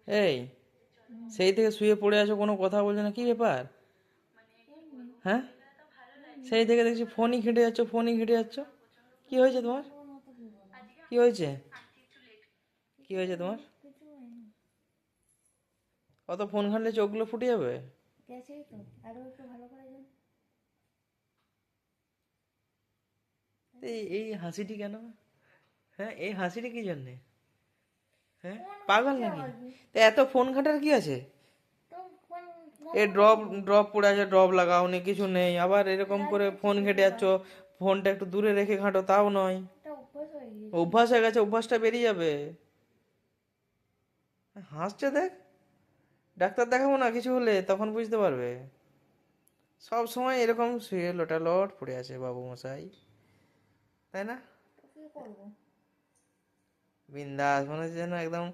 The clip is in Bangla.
এই, সেই থেকে শুয়ে পড়ে আছো, কোনো কথা বলছো না, কি ব্যাপার? এমনি হ্যাঁ, এমনি সেই থেকে দেখছি ফোনই ঘেঁটে যাচ্ছ, ফোনই ঘেঁটে যাচ্ছ। কি হয়েছে তোমার? তোমার মতো কি বলো? কি হয়েছে? কি কিছু হয়েছে তোমার? হয়নি, কিছু হয়নি। অত ফোন ঘাঁটলে চোখগুলো ফুটে যাবে। গেছেই তো, আরো একটু ভালো করে যান। এই এই হাসিটি কেন? হ্যাঁ, এই হাসিটি কি জন্যে? হ্যাঁ, ফোন পাগল ঘাটছে নাকি? আবার কি? তা এত ফোন ঘাঁটার কি আছে? তো ফোন এ ঘাটবো না ড্রপ কি করবো? ড্রপ পড়ে আছে, ড্রপ লাগাও নি, কিছু নেই, আবার এরকম লাগিয়ে করে দিচ্ছি ফোন তো ঘেঁটে যাচ্ছ। এবার। ফোনটা একটু দূরে রেখে ঘাঁটো, তাও নয়। এটা অভ্যাস হয়ে গিয়েছে। অভ্যাস হয়ে গেছে, অভ্যাসটা বেরিয়ে যাবে। হাসছে দেখ। ডাক্তার দেখাবো না কিছু হলে, তখন বুঝতে পারবে। সব সময় এরকম শুয়ে লোটালট পড়ে আছে বাবু মশাই, তাই না? তো কি করবো? বিন্দাস মনে হচ্ছে যেন একদম